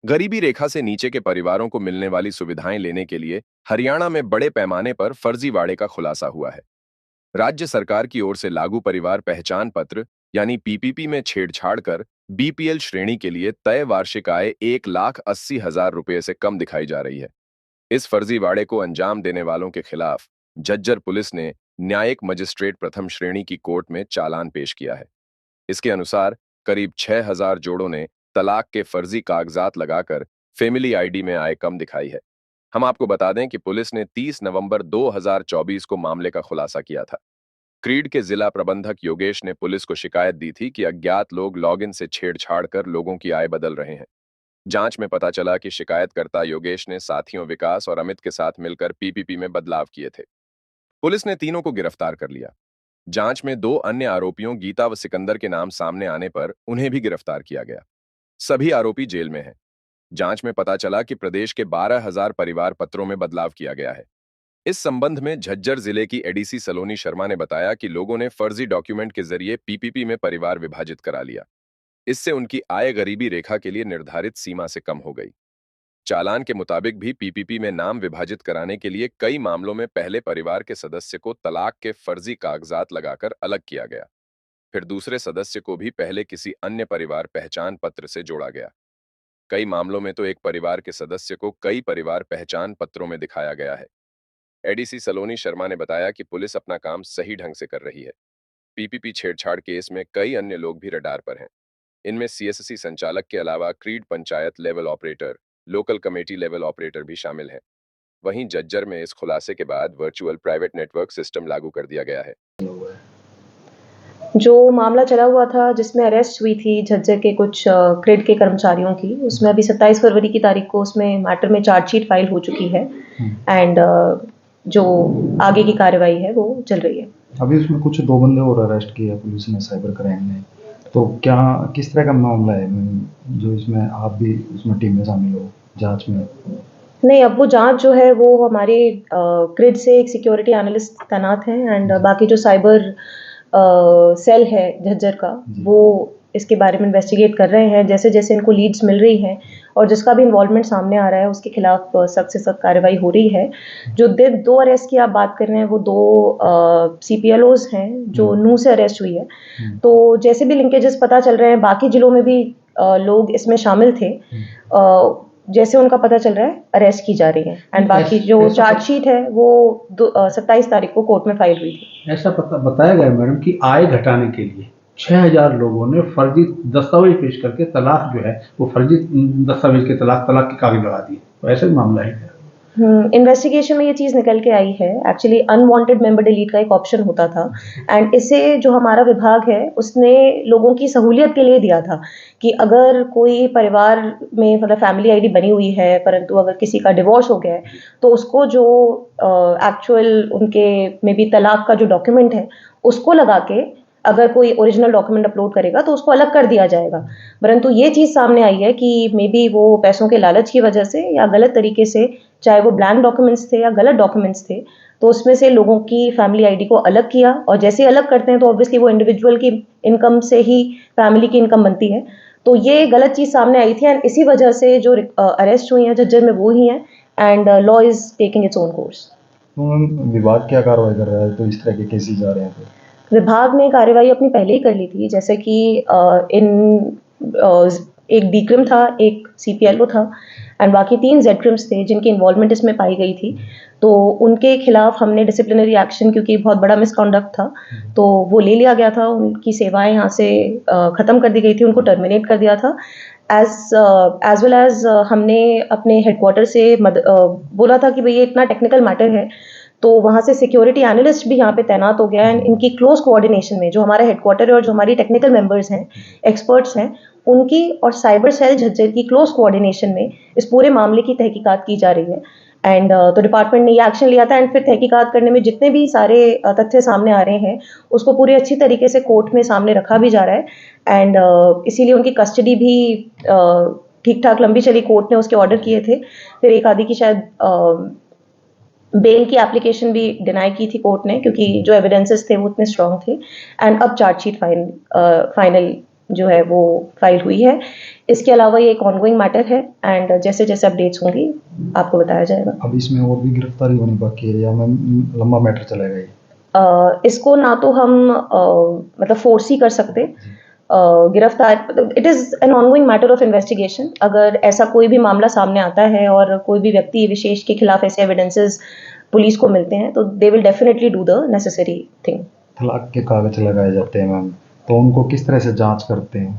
गरीबी रेखा से नीचे के परिवारों को मिलने वाली सुविधाएं लेने के लिए हरियाणा में बड़े पैमाने पर फर्जीवाड़े का खुलासा हुआ है। राज्य सरकार की ओर से लागू परिवार पहचान पत्र यानी पीपीपी में छेड़छाड़ कर बीपीएल श्रेणी के लिए तय वार्षिक आय 1,80,000 रुपये से कम दिखाई जा रही है। इस फर्जीवाड़े को अंजाम देने वालों के खिलाफ झज्जर पुलिस ने न्यायिक मजिस्ट्रेट प्रथम श्रेणी की कोर्ट में चालान पेश किया है। इसके अनुसार करीब 6,000 जोड़ों ने तलाक के फर्जी कागजात लगाकर फैमिली आईडी में आय कम दिखाई है। हम आपको बता दें कि पुलिस ने 30 नवंबर 2024 को मामले का खुलासा किया था। क्रीड के जिला प्रबंधक योगेश ने पुलिस को शिकायत दी थी कि अज्ञात लोग लॉगिन से छेड़छाड़ कर लोगों की आय बदल रहे हैं। जांच में पता चला कि शिकायतकर्ता योगेश ने साथियों विकास और अमित के साथ मिलकर पीपीपी में बदलाव किए थे। पुलिस ने तीनों को गिरफ्तार कर लिया। जांच में दो अन्य आरोपियों गीता व सिकंदर के नाम सामने आने पर उन्हें भी गिरफ्तार किया गया। सभी आरोपी जेल में हैं। जांच में पता चला कि प्रदेश के 12,000 परिवार पत्रों में बदलाव किया गया है। इस संबंध में झज्जर जिले की एडीसी सलोनी शर्मा ने बताया कि लोगों ने फर्जी डॉक्यूमेंट के जरिए पीपीपी में परिवार विभाजित करा लिया। इससे उनकी आय गरीबी रेखा के लिए निर्धारित सीमा से कम हो गई। चालान के मुताबिक भी पीपीपी में नाम विभाजित कराने के लिए कई मामलों में पहले परिवार के सदस्य को तलाक के फर्जी कागजात लगाकर अलग किया गया, फिर दूसरे सदस्य को भी पहले किसी अन्य परिवार पहचान पत्र से जोड़ा गया। कई मामलों में तो एक परिवार के सदस्य को कई परिवार पहचान पत्रों में दिखाया गया है। एडीसी सलोनी शर्मा ने बताया कि पुलिस अपना काम सही ढंग से कर रही है। पीपीपी छेड़छाड़ केस में कई अन्य लोग भी रडार पर हैं। इनमें सीएससी संचालक के अलावा creed panchayat level operator, local committee level operator भी शामिल हैं। वहीं झज्जर में इस खुलासे के बाद वर्चुअल प्राइवेट नेटवर्क सिस्टम लागू कर दिया गया है। जो मामला चला हुआ था जिसमें अरेस्ट हुई थी झज्जर के कुछ क्रेड के कर्मचारियों की, उसमें अभी 27 फरवरी की तारीख को उसमें मैटर में चार्जशीट फाइल हो चुकी है एंड जो आगे की कार्रवाई है वो चल रही है। अभी उसमें कुछ 2 बंदे और अरेस्ट किए पुलिस ने, साइबर क्राइम ने। तो क्या किस तरह का मामला है जो इसमें आप भी उसमें टीम में शामिल हो जांच में? नहीं, अब वो जांच जो है वो हमारे क्रिड से एक सिक्योरिटी एनालिस्ट तैनात हैं एंड बाकी जो साइबर सेल है झज्जर का वो इसके बारे में इन्वेस्टिगेट कर रहे हैं। जैसे जैसे इनको लीड्स मिल रही हैं और जिसका भी इन्वॉल्वमेंट सामने आ रहा है उसके खिलाफ सख्त से सख्त कार्रवाई हो रही है। जो दो अरेस्ट की आप बात कर रहे हैं वो दो सीपीएलओज हैं जो नूह से अरेस्ट हुई है। तो जैसे भी लिंकेजेस पता चल रहे हैं बाकी जिलों में भी लोग इसमें शामिल थे। जैसे उनका पता चल रहा है अरेस्ट की जा रही है एंड बाकी जो चार्जशीट है वो 27 तारीख को कोर्ट में फाइल हुई थी। ऐसा बताया गया मैडम कि आय घटाने के लिए 6,000 लोगों ने फर्जी दस्तावेज पेश करके तलाक जो है वो फर्जी दस्तावेज के तलाक के कागज लगा दिए। तो ऐसा भी मामला है। इन्वेस्टिगेशन में ये चीज़ निकल के आई है। एक्चुअली अनवांटेड मेंबर डिलीट का एक ऑप्शन होता था एंड इसे जो हमारा विभाग है उसने लोगों की सहूलियत के लिए दिया था कि अगर कोई परिवार में मतलब फैमिली आईडी बनी हुई है परंतु अगर किसी का डिवोर्स हो गया है तो उसको जो एक्चुअल उनके में भी तलाक का जो डॉक्यूमेंट है उसको लगा के अगर कोई ओरिजिनल डॉक्यूमेंट अपलोड करेगा तो उसको अलग कर दिया जाएगा। परंतु ये चीज़ सामने आई है कि मे बी वो पैसों के लालच की वजह से या गलत तरीके से, चाहे वो ब्लैंक डॉक्यूमेंट्स थे या गलत डॉक्यूमेंट्स थे, तो उसमें से लोगों की फैमिली आईडी को अलग किया और जैसे अलग करते हैं तो ऑब्वियसली वो इंडिविजुअल की इनकम से ही फैमिली की इनकम बनती है। तो ये गलत चीज़ सामने आई थी एंड इसी वजह से जो अरेस्ट हुई हैं झज्जर में वो ही हैं and law is taking its own course. विभाग क्या कार्रवाई कर रहा है तो इस तरह के केसेस आ रहे हैं? विभाग ने कार्रवाई अपनी पहले ही कर ली थी। जैसे कि एक डीक्रिम था, एक सीपीएलओ था एंड बाकी 3 जेडक्रिम्स थे जिनकी इन्वॉल्वमेंट इसमें पाई गई थी। तो उनके खिलाफ हमने डिसिप्लिनरी एक्शन, क्योंकि बहुत बड़ा मिसकॉन्डक्ट था तो वो ले लिया गया था। उनकी सेवाएं यहाँ से ख़त्म कर दी गई थी, उनको टर्मिनेट कर दिया था। एज वेल एज हमने अपने हेडक्वार्टर से बोला था कि भाई ये इतना टेक्निकल मैटर है तो वहाँ से सिक्योरिटी एनालिस्ट भी यहाँ पे तैनात हो गया है। इनकी क्लोज कोऑर्डिनेशन में जो हमारा हेडक्वार्टर है और जो हमारी टेक्निकल मेंबर्स हैं, एक्सपर्ट्स हैं, उनकी और साइबर सेल झज्जर की क्लोज कोऑर्डिनेशन में इस पूरे मामले की तहकीकात की जा रही है एंड तो डिपार्टमेंट ने ये एक्शन लिया था एंड फिर तहकीकात करने में जितने भी सारे तथ्य सामने आ रहे हैं उसको पूरे अच्छी तरीके से कोर्ट में सामने रखा भी जा रहा है एंड इसीलिए उनकी कस्टडी भी ठीक ठाक लंबी चली। कोर्ट ने उसके ऑर्डर किए थे, फिर एक आदि की शायद बेल की एप्लीकेशन भी डिनाई की थी कोर्ट ने क्योंकि जो एविडेंसेस थे वो उतने स्ट्रॉन्ग थे एंड अब चार्जशीट फाइनल जो है वो फाइल हुई है। इसके अलावा ये एक ऑनगोइंग मैटर है एंड जैसे जैसे अपडेट्स होंगी आपको बताया जाएगा। अब इसमें और भी गिरफ्तारी होनी बाकी है या मैम लंबा मैटर चलेगा ये? इसको ना तो हम मतलब फोर्स ही कर सकते, गिरफ्तार it is an ongoing matter of investigation. अगर ऐसा कोई भी मामला सामने आता है और कोई भी व्यक्ति विशेष के खिलाफ ऐसे एविडेंसेस पुलिस को मिलते हैं तो they will definitely do the necessary thing. तलाक के कागज लगाए जाते हैं मैम, तो उनको किस तरह से जांच करते हैं?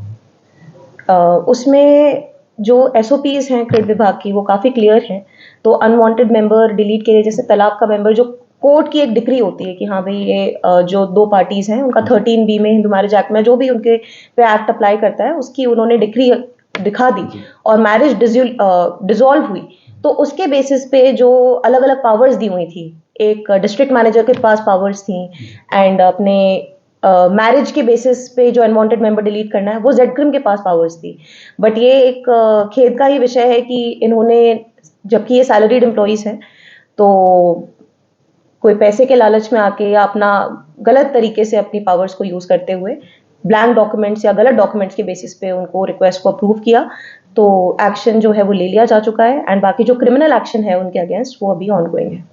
उसमें जो एसओपीज हैं क्रिड विभाग की वो काफ़ी क्लियर हैं। तो अनवांटेड मेंबर डिलीट के लिए, जैसे तलाक का मेंबर, जो कोर्ट की एक डिक्री होती है कि हाँ भाई ये जो दो पार्टीज हैं उनका 13B में हिंदू मैरिज एक्ट में जो भी उनके पे एक्ट अप्लाई करता है उसकी उन्होंने डिक्री दिखा दी और मैरिज डिसॉल्व हुई, तो उसके बेसिस पे जो अलग अलग पावर्स दी हुई थी, एक डिस्ट्रिक्ट मैनेजर के पास पावर्स थी एंड अपने मैरिज के बेसिस पे जो अनवांटेड मेंबर डिलीट करना है वो जेड क्रिम के पास पावर्स थी। बट ये एक खेद का ही विषय है कि इन्होंने, जबकि ये सैलरीड एम्प्लॉइज हैं, तो कोई पैसे के लालच में आके या अपना गलत तरीके से अपनी पावर्स को यूज करते हुए ब्लैंक डॉक्यूमेंट्स या गलत डॉक्यूमेंट्स के बेसिस पे उनको रिक्वेस्ट को अप्रूव किया। तो एक्शन जो है वो ले लिया जा चुका है एंड बाकी जो क्रिमिनल एक्शन है उनके अगेंस्ट वो अभी ऑनगोइंग है।